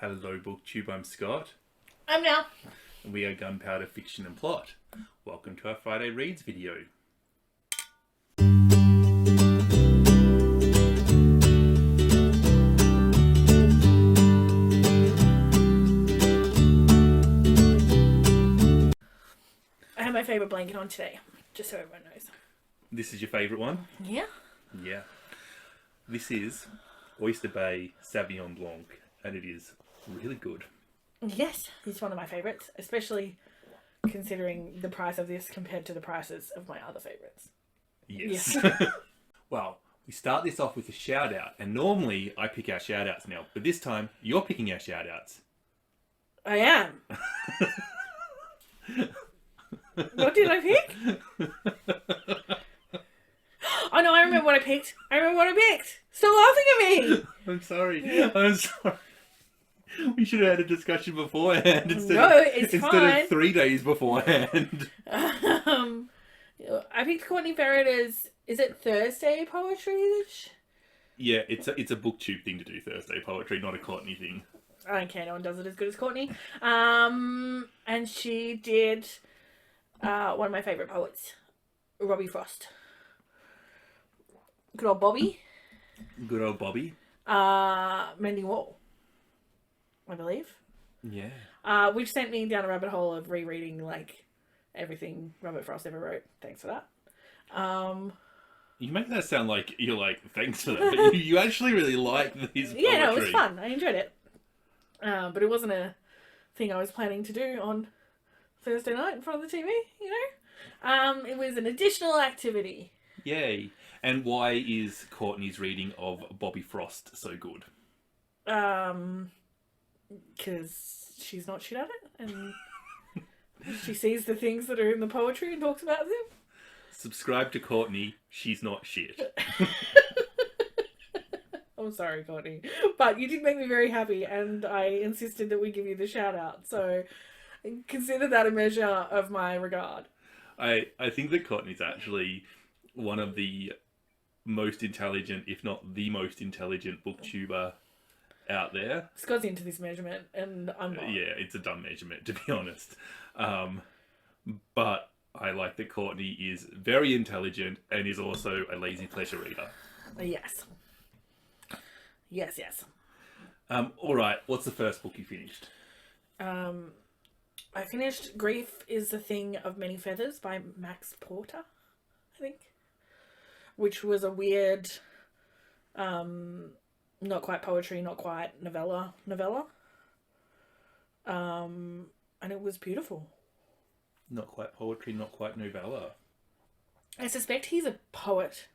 Hello booktube, I'm Scott. I'm Nelle. And we are Gunpowder, Fiction and Plot. Welcome to our Friday Reads video. I have my favourite blanket on today, just so everyone knows. This is your favourite one? Yeah? Yeah. This is Oyster Bay Sauvignon Blanc, and it is really good. Yes, it's one of my favourites, especially considering the price of this compared to the prices of my other favourites. Yes. Yeah. Well, we start this off with a shout out, and normally I pick our shout outs now, but this time you're picking our shout outs. I am. What did I pick? Oh no, I remember what I picked. Stop laughing at me! I'm sorry. We should have had a discussion beforehand instead it's of fine. 3 days beforehand. I picked Courtney Barretta's, is it Thursday poetry? Yeah, it's a booktube thing to do Thursday poetry, not a Courtney thing. Okay, no one does it as good as Courtney. And she did one of my favourite poets, Robbie Frost. Good old Bobby. Good old Bobby. Mending Wall, I believe. Yeah. Which sent me down a rabbit hole of rereading like everything Robert Frost ever wrote. Thanks for that. You make that sound like you're like, thanks for that, but you actually really like his poetry. Yeah, no, it was fun. I enjoyed it. But it wasn't a thing I was planning to do on Thursday night in front of the TV, you know? It was an additional activity. Yay. And why is Courtney's reading of Bobby Frost so good? Because she's not shit at it, and she sees the things that are in the poetry and talks about them. Subscribe to Courtney. She's not shit. I'm sorry, Courtney. But you did make me very happy, and I insisted that we give you the shout out. So consider that a measure of my regard. I think that Courtney's actually one of the most intelligent, if not the most intelligent booktuber out there. Scott's into this measurement, and I'm not. Yeah, it's a dumb measurement, to be honest. But I like that Courtney is very intelligent and is also a lazy pleasure reader. Yes. Yes. All right, what's the first book you finished? I finished Grief is the Thing of Many Feathers by Max Porter, I think. Which was a weird, not quite poetry, not quite novella. And it was beautiful. Not quite poetry, not quite novella. I suspect he's a poet,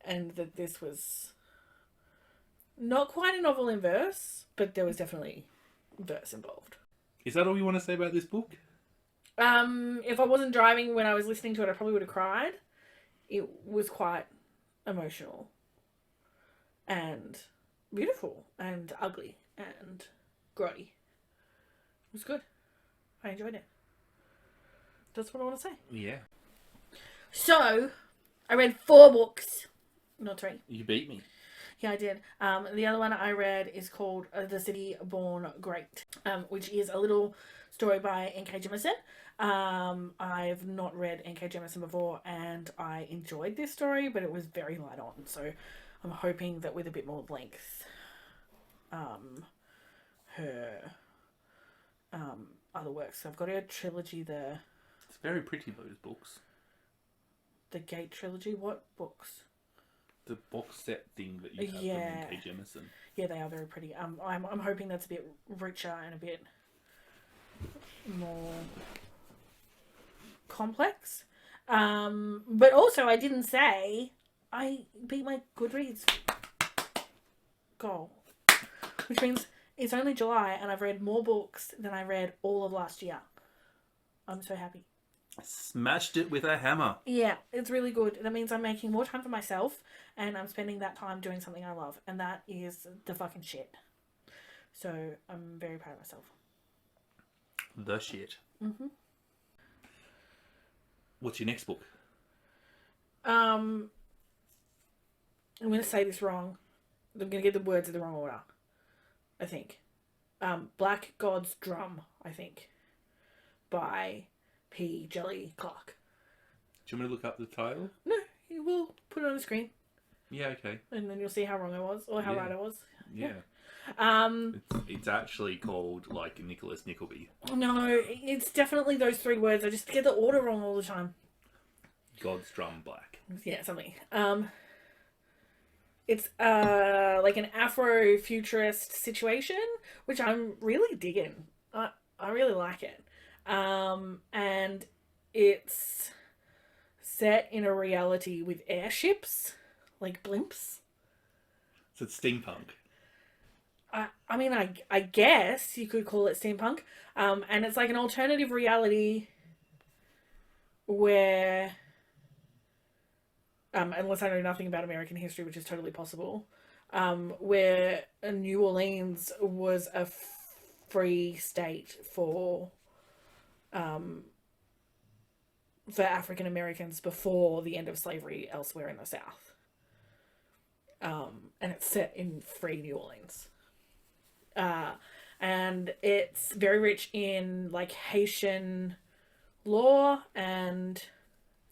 and that this was not quite a novel in verse, but there was definitely verse involved. Is that all you want to say about this book? If I wasn't driving when I was listening to it, I probably would have cried. It was quite emotional and beautiful and ugly and grotty. It was good. I enjoyed it. That's what I want to say. Yeah. So, I read 4 books. Not 3. You beat me. Yeah, I did. The other one I read is called The City Born Great, which is a little story by N.K. Jemisin. I've not read N.K. Jemisin before, and I enjoyed this story, but it was very light on. So I'm hoping that with a bit more length, her other works. So I've got her trilogy there. It's very pretty, those books. The Gate trilogy. What books? The box set thing that you have from N.K. Jemisin. Yeah, they are very pretty. I'm hoping that's a bit richer and a bit more complex. But also, I didn't say I beat my Goodreads goal, which means it's only July and I've read more books than I read all of last year. I'm so happy. Smashed it with a hammer. Yeah, it's really good. That means I'm making more time for myself and I'm spending that time doing something I love, and that is the fucking shit. So I'm very proud of myself. The shit. Mm-hmm. What's your next book? I'm going to say this wrong. I'm going to get the words in the wrong order. I think. Black God's Drum, I think, by P. Djeli Clark. Do you want me to look up the title? No, we'll put it on the screen. Yeah, okay. And then you'll see how wrong I was, or how right I was. Yeah. It's actually called, like, Nicholas Nickleby. No, it's definitely those 3 words. I just get the order wrong all the time. God's Drum Black. Yeah, something. It's like an Afro-futurist situation, which I'm really digging. I really like it. And it's set in a reality with airships, like blimps. So it's steampunk. I mean, I guess you could call it steampunk. And it's like an alternative reality where, unless I know nothing about American history, which is totally possible, where New Orleans was a free state for African Americans before the end of slavery elsewhere in the South. And it's set in free New Orleans. And it's very rich in like Haitian lore and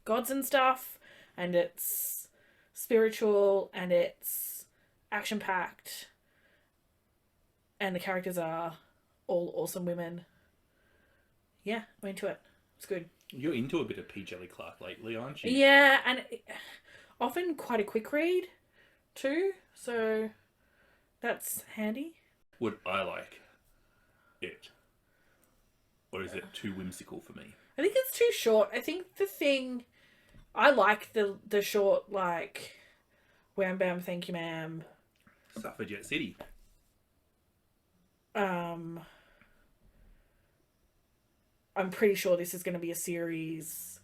gods and stuff, and it's spiritual and it's action packed, and the characters are all awesome women. Yeah, I'm into it. It's good. You're into a bit of P. Djeli Clark lately, aren't you? Yeah, and often quite a quick read too, so that's handy. Would I like it? Or is it too whimsical for me? I think it's too short. I think I like the short, like, wham bam, thank you ma'am. Suffragette City. I'm pretty sure this is going to be a series.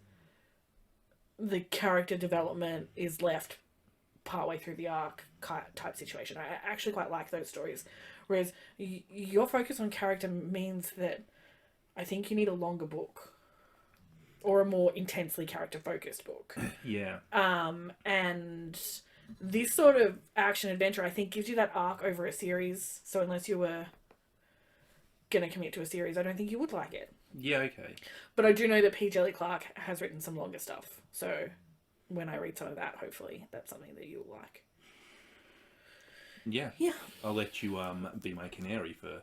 The character development is left partway through the arc type situation. I actually quite like those stories. Whereas your focus on character means that I think you need a longer book. Or a more intensely character-focused book. Yeah. And this sort of action-adventure, I think, gives you that arc over a series. So unless you were going to commit to a series, I don't think you would like it. Yeah, okay. But I do know that P. Djeli Clark has written some longer stuff. So when I read some of that, hopefully that's something that you'll like. Yeah. Yeah. I'll let you be my canary for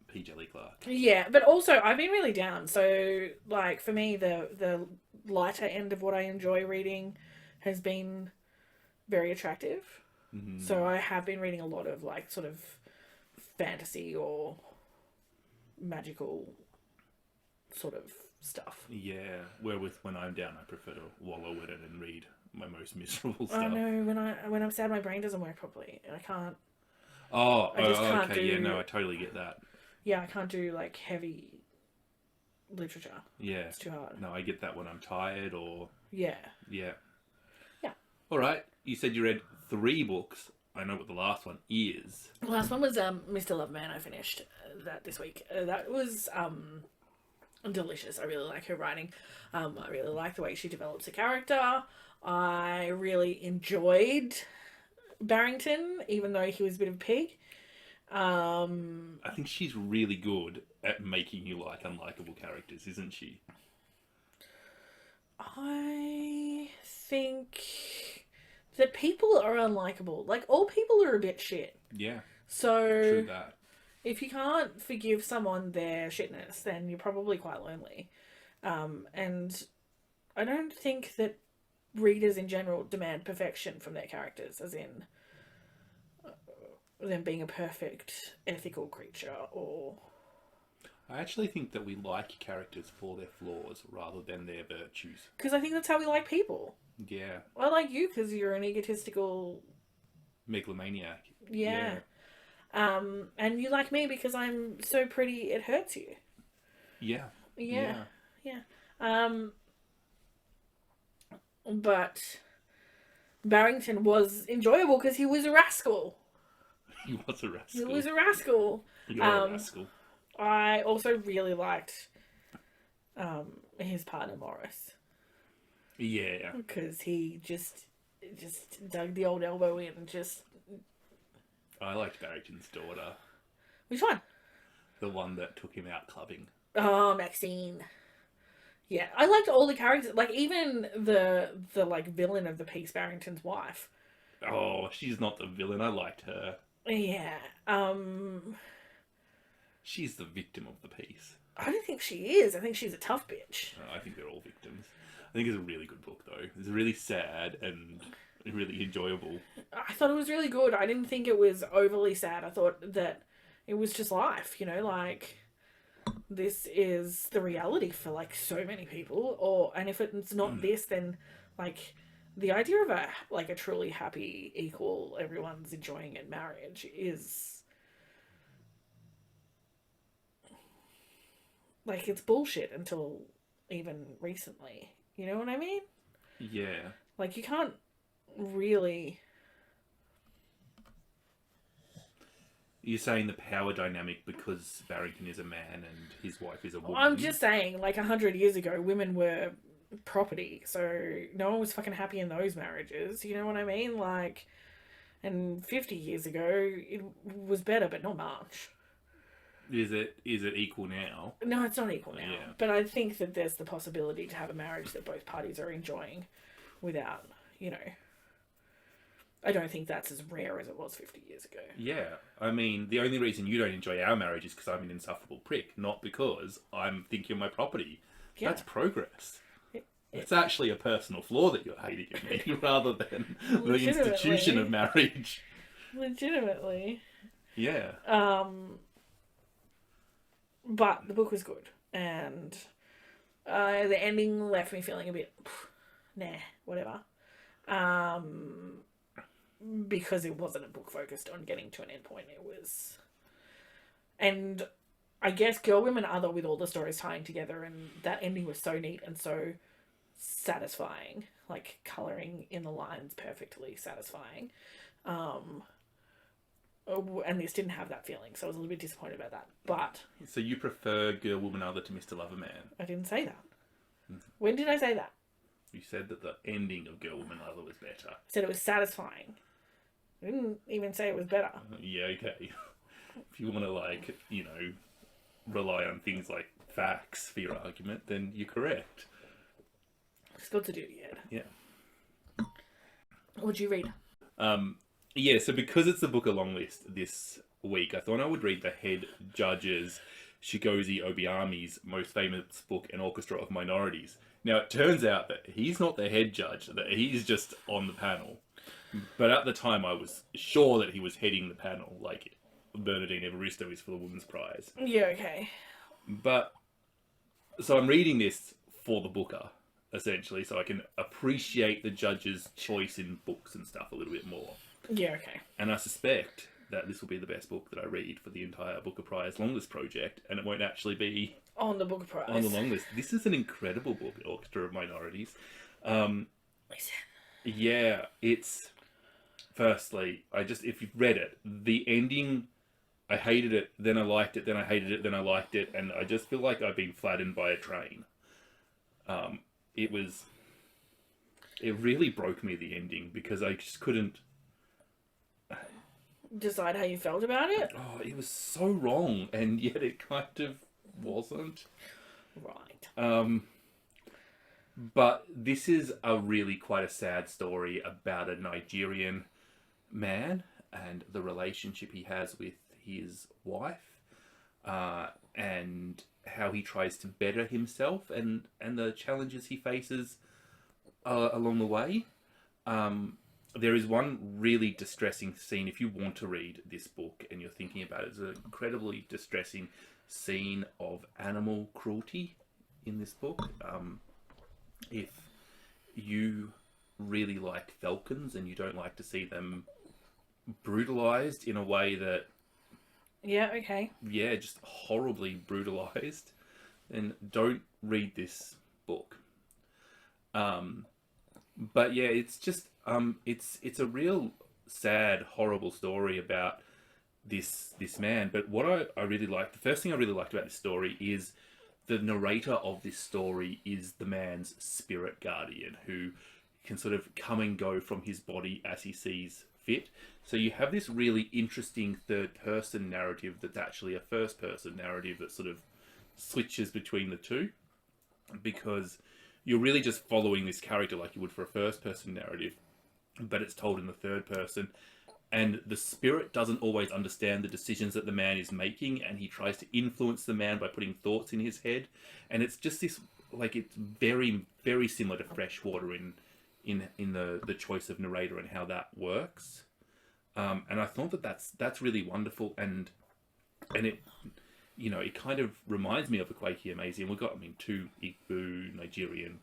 P. Djeli Clark. Yeah, but also I've been really down. So, like, for me, the lighter end of what I enjoy reading has been very attractive. Mm-hmm. So I have been reading a lot of, like, sort of fantasy or magical sort of stuff. Yeah, wherewith when I'm down, I prefer to wallow in it and read my most miserable stuff. I know, when I'm sad, my brain doesn't work properly. I can't. Okay, yeah, no, I totally get that. Yeah, I can't do, like, heavy literature. Yeah. It's too hard. No, I get that when I'm tired or... Yeah. Yeah. Yeah. All right. You said you read 3 books. I know what the last one is. The last one was Mr. Loverman. I finished that this week. That was delicious. I really like her writing. I really like the way she develops a character. I really enjoyed Barrington, even though he was a bit of a pig. I think she's really good at making you like unlikable characters, isn't she? I think that people are unlikable. Like, all people are a bit shit. Yeah. So, true that. If you can't forgive someone their shitness, then you're probably quite lonely. And I don't think that readers in general demand perfection from their characters, as in them being a perfect ethical creature, or... I actually think that we like characters for their flaws rather than their virtues. Because I think that's how we like people. Yeah. I like you because you're an egotistical... megalomaniac. Yeah. And you like me because I'm so pretty it hurts you. Yeah. Yeah. But Barrington was enjoyable because he was a rascal. He was a rascal. He was a rascal. You're a rascal. I also really liked his partner Morris. Yeah. Because he just dug the old elbow in and just... I liked Barrington's daughter. Which one? The one that took him out clubbing. Oh, Maxine. Yeah, I liked all the characters. Like, even the like, villain of the piece, Barrington's wife. Oh, she's not the villain. I liked her. Yeah. She's the victim of the piece. I don't think she is. I think she's a tough bitch. I think they're all victims. I think it's a really good book, though. It's really sad and really enjoyable. I thought it was really good. I didn't think it was overly sad. I thought that it was just life, you know, like, this is the reality for, like, so many people. And if it's not this, then, like, the idea of a truly happy, equal, everyone's enjoying it marriage is, like, it's bullshit until even recently. You know what I mean? Yeah. Like, you can't really... You're saying the power dynamic because Barrington is a man and his wife is a woman. I'm just saying, like, 100 years ago, women were property, so no one was fucking happy in those marriages. You know what I mean? Like, and 50 years ago, it was better, but not much. Is it equal now? No, it's not equal now. Yeah. But I think that there's the possibility to have a marriage that both parties are enjoying without, you know... I don't think that's as rare as it was 50 years ago. Yeah. I mean, the only reason you don't enjoy our marriage is because I'm an insufferable prick, not because I'm thinking you're my property. Yeah. That's progress. It's actually a personal flaw that you're hating in me rather than the institution of marriage. Legitimately. Yeah. But the book was good. And the ending left me feeling a bit, nah, whatever. Because it wasn't a book focused on getting to an endpoint. It was... And I guess Girl, Women, Other, with all the stories tying together, and that ending was so neat and so satisfying. Like, colouring in the lines perfectly satisfying. And this didn't have that feeling, so I was a little bit disappointed about that. But... So you prefer Girl, Woman, Other to Mr. Loverman? I didn't say that. When did I say that? You said that the ending of Girl, Woman, Other was better. I said it was satisfying. I didn't even say it was better. Yeah, okay. If you want to, like, you know, rely on things like facts for your argument, then you're correct. It's got to do it. Yeah. What'd you read? Yeah, so because it's the book along list this week, I thought I would read the head judge's Chigozie Obiami's most famous book, An Orchestra of Minorities. Now, it turns out that he's not the head judge, that he's just on the panel. But at the time, I was sure that he was heading the panel, like Bernadine Evaristo is for the Women's Prize. Yeah, okay. But, so I'm reading this for the booker, essentially, so I can appreciate the judge's choice in books and stuff a little bit more. Yeah, okay. And I suspect that this will be the best book that I read for the entire Booker Prize longlist project, and it won't actually be on the Booker Prize. On the long list. This is an incredible book, Orchestra of Minorities. Yeah, it's... Firstly, if you've read it, the ending, I hated it, then I liked it, then I hated it, then I liked it, and I just feel like I've been flattened by a train. It really broke me, the ending, because I just couldn't... decide how you felt about it? Oh, it was so wrong, and yet it kind of wasn't. Right. But this is quite a sad story about a Nigerian man and the relationship he has with his wife, and how he tries to better himself and the challenges he faces along the way. There is one really distressing scene. If you want to read this book and you're thinking about it, it's an incredibly distressing scene of animal cruelty in this book. If you really like falcons and you don't like to see them brutalized in a way that... Yeah, okay. Yeah, just horribly brutalized, then don't read this book. But yeah, it's just... it's a real sad, horrible story about this man. But what I really like, the first thing I really liked about this story is the narrator of this story is the man's spirit guardian, who can sort of come and go from his body as he sees fit. So you have this really interesting third-person narrative that's actually a first-person narrative that sort of switches between the two, because you're really just following this character like you would for a first-person narrative, but it's told in the third person. And the spirit doesn't always understand the decisions that the man is making, and he tries to influence the man by putting thoughts in his head. And it's just this, like, it's very, very similar to Freshwater in the choice of narrator and how that works. And I thought that's really wonderful, and it, you know, it kind of reminds me of the Quakey Amazing. We've got, I mean, two Igbo Nigerian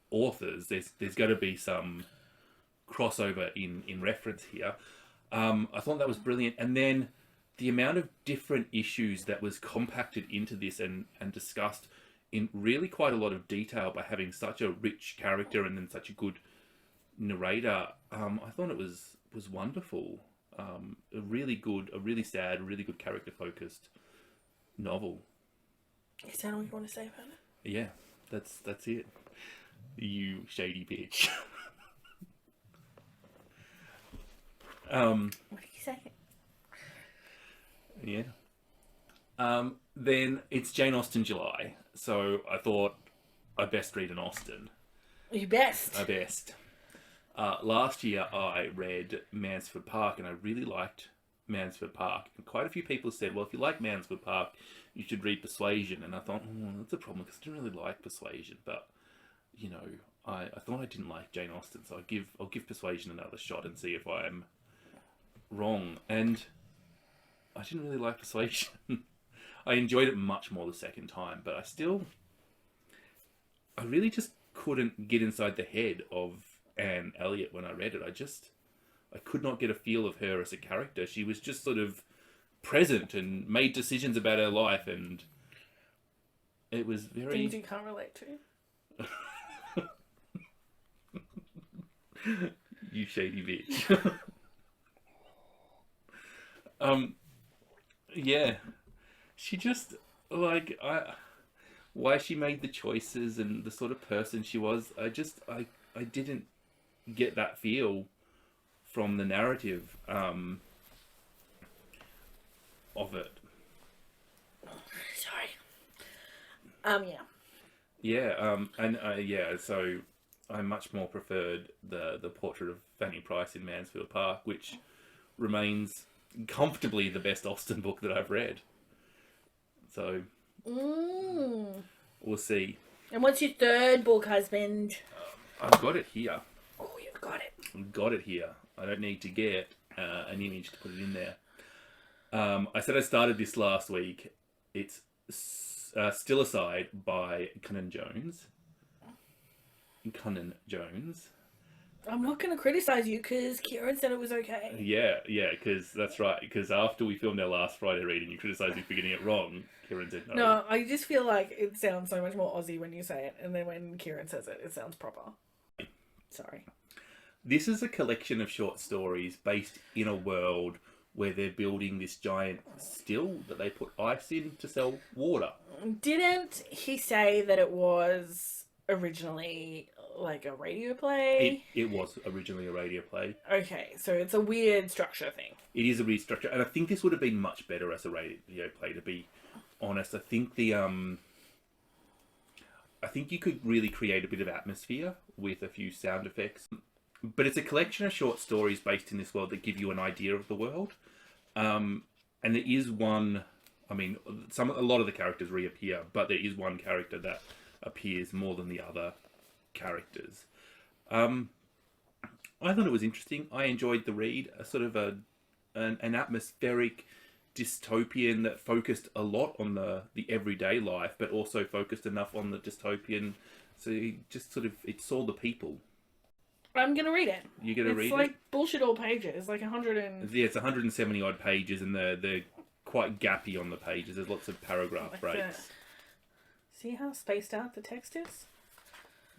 authors. There's got to be some crossover in reference here. I thought that was brilliant, and then the amount of different issues that was compacted into this and discussed in really quite a lot of detail by having such a rich character and then such a good narrator. I thought it was wonderful. A really good, a really sad, really good character focused novel. Is that all you want to say about it? Yeah, that's it. You shady bitch. What did you say? Yeah. Then it's Jane Austen July, so I thought I'd best read an Austen. You best. I best. Last year I read Mansfield Park, and I really liked Mansfield Park. And quite a few people said, well, if you like Mansfield Park, you should read Persuasion. And I thought, that's a problem, because I didn't really like Persuasion. But, you know, I thought I didn't like Jane Austen, so I'll give Persuasion another shot and see if I'm wrong. And I didn't really like Persuasion. I enjoyed it much more the second time, but I really just couldn't get inside the head of Anne Elliot when I read it. I could not get a feel of her as a character. She was just sort of present and made decisions about her life, and it was very... Things you can't relate to. You shady bitch. Yeah. She just, like, why she made the choices and the sort of person she was, I didn't get that feel from the narrative of it. Sorry. Yeah. Yeah, so I much more preferred the Portrait of Fanny Price in Mansfield Park, which remains comfortably the best Austen book that I've read. So we'll see. And what's your third book, husband? I've got it here. Oh, you've got it. I've got it here. I don't need to get an image to put it in there. I said I started this last week. It's Stillicide by Conan Jones. I'm not going to criticize you because Kieran said it was okay. Yeah, because that's right. Because after we filmed our last Friday reading, you criticised me for getting it wrong. Kieran said no. No, I just feel like it sounds so much more Aussie when you say it, and then when Kieran says it, it sounds proper. Sorry. This is a collection of short stories based in a world where they're building this giant still that they put ice in to sell water. Didn't he say that it was originally like a radio play? It was originally a radio play. Okay, so it's a weird structure thing. It is a weird structure, and I think this would have been much better as a radio play, to be honest. I think I think you could really create a bit of atmosphere with a few sound effects. But it's a collection of short stories based in this world that give you an idea of the world. And there is one, I mean, a lot of the characters reappear, but there is one character that appears more than the other characters. I thought it was interesting. I enjoyed the read. A sort of an atmospheric dystopian that focused a lot on the everyday life, but also focused enough on the dystopian, so it saw the people. I'm gonna read it. You're gonna read it? It's like bullshit all pages, like 100 and... Yeah, it's 170 odd pages, and they're quite gappy on the pages. There's lots of paragraph like breaks. See how spaced out the text is?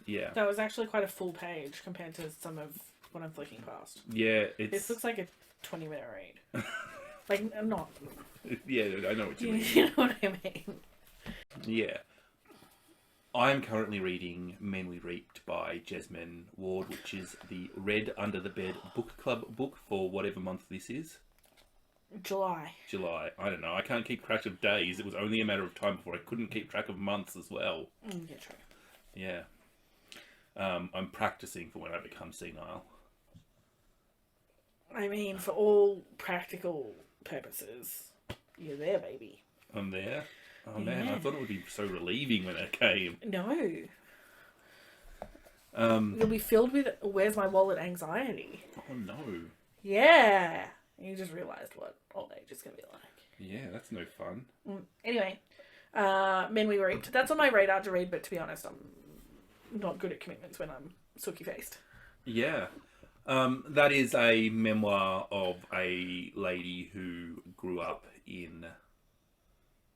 Yeah. That was actually quite a full page compared to some of what I'm flicking past. Yeah, This looks like a 20-minute read. Like, not... Yeah, I know what you mean. You know what I mean? Yeah. I'm currently reading Men We Reaped by Jesmyn Ward, which is the Read Under the Bed book club book for whatever month this is. July. I don't know. I can't keep track of days. It was only a matter of time before I couldn't keep track of months as well. Yeah, true. Yeah. I'm practicing for when I become senile. I mean, for all practical purposes, you're there, baby. I'm there. Oh man, I thought it would be so relieving when it came. No. You'll be filled with where's my wallet anxiety. Oh no. Yeah. You just realised what old age is going to be like. Yeah, that's no fun. Anyway, Men We Reaped. That's on my radar to read, but to be honest, I'm not good at commitments when I'm sooky-faced. Yeah. That is a memoir of a lady who grew up in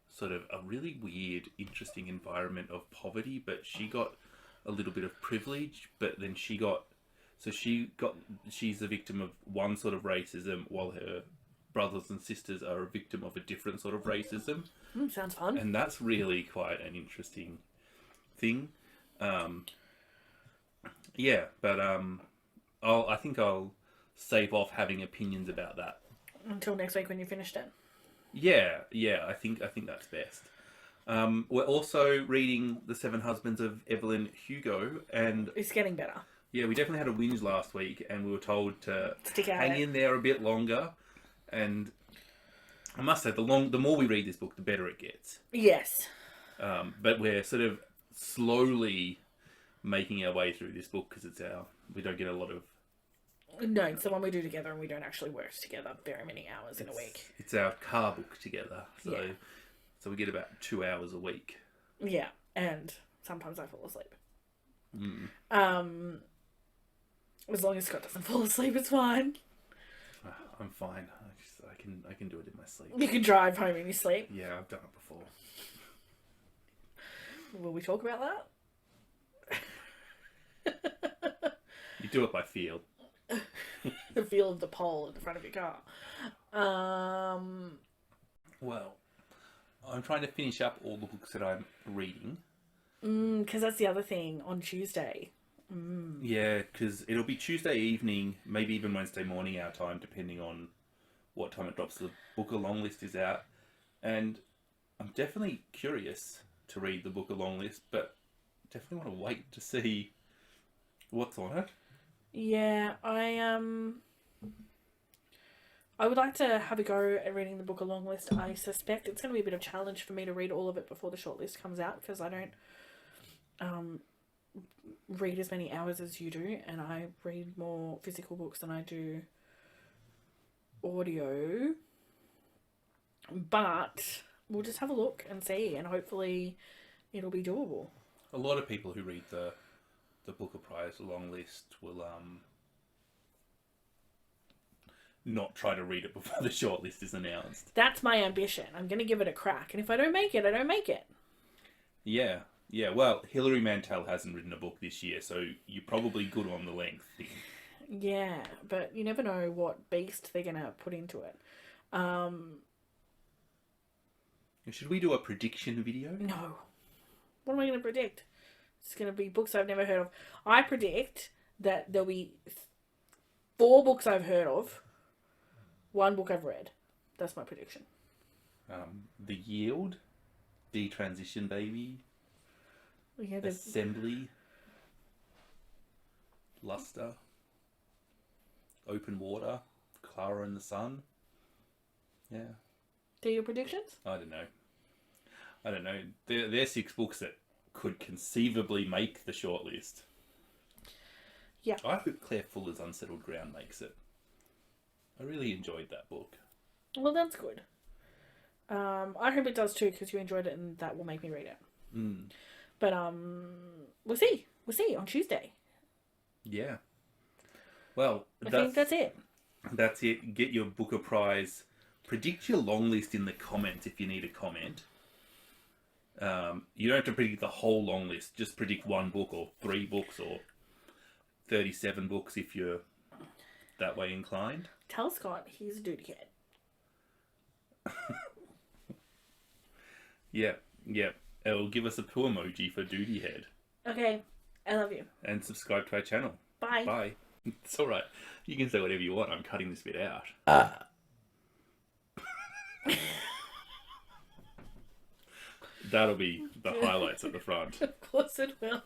sort of a really weird, interesting environment of poverty, but she got a little bit of privilege, but then she's a victim of one sort of racism while her brothers and sisters are a victim of a different sort of racism. Sounds fun. And that's really quite an interesting thing. Yeah, but I think I'll save off having opinions about that until next week when you finished it. Yeah, I think that's best. We're also reading The Seven Husbands of Evelyn Hugo, and it's getting better. Yeah, we definitely had a whinge last week, and we were told to stick out hang in there a bit longer. And I must say, the more we read this book, the better it gets. Yes. But we're sort of slowly making our way through this book because we don't get a lot of. No, it's the one we do together, and we don't actually work together very many hours in a week. It's our car book together, so we get about 2 hours a week. Yeah, and sometimes I fall asleep. As long as Scott doesn't fall asleep, it's fine. I'm fine. I can do it in my sleep. You can drive home in your sleep. Yeah, I've done it before. Will we talk about that? You do it by feel. The feel of the pole in the front of your car. Well, I'm trying to finish up all the books that I'm reading. Because that's the other thing on Tuesday. Yeah, because it'll be Tuesday evening, maybe even Wednesday morning our time, depending on what time it drops. The book along list is out, and I'm definitely curious to read the book along list, but definitely want to wait to see what's on it. Yeah, I would like to have a go at reading the book along list. I suspect it's going to be a bit of a challenge for me to read all of it before the shortlist comes out, because I don't read as many hours as you do, and I read more physical books than I do audio. But we'll just have a look and see, and hopefully it'll be doable. A lot of people who read the Booker Prize long list will not try to read it before the shortlist is announced. That's my ambition. I'm going to give it a crack, and if I don't make it, I don't make it. Yeah. Well, Hilary Mantel hasn't written a book this year, so you're probably good on the length thing. Yeah, but you never know what beast they're going to put into it. Should we do a prediction video? No. What am I going to predict? It's going to be books I've never heard of. I predict that there'll be 4 books I've heard of, 1 book I've read. That's my prediction. The Yield, The Transition Baby, Assembly, Luster, Open Water, Clara and the Sun. Yeah. Do your predictions? I don't know. They're 6 books that could conceivably make the shortlist. Yeah. I hope Claire Fuller's Unsettled Ground makes it. I really enjoyed that book. Well, that's good. I hope it does too, because you enjoyed it, and that will make me read it. But we'll see. We'll see on Tuesday. Yeah. Well, I think that's it. That's it. Get your Booker Prize. Predict your long list in the comments if you need a comment. You don't have to predict the whole long list. Just predict 1 book or 3 books or 37 books if you're that way inclined. Tell Scott he's a duty head. Yeah. Or give us a poo emoji for duty head. Okay, I love you. And subscribe to our channel. Bye. Bye. It's alright. You can say whatever you want. I'm cutting this bit out. That'll be the highlights at the front. Of course it will.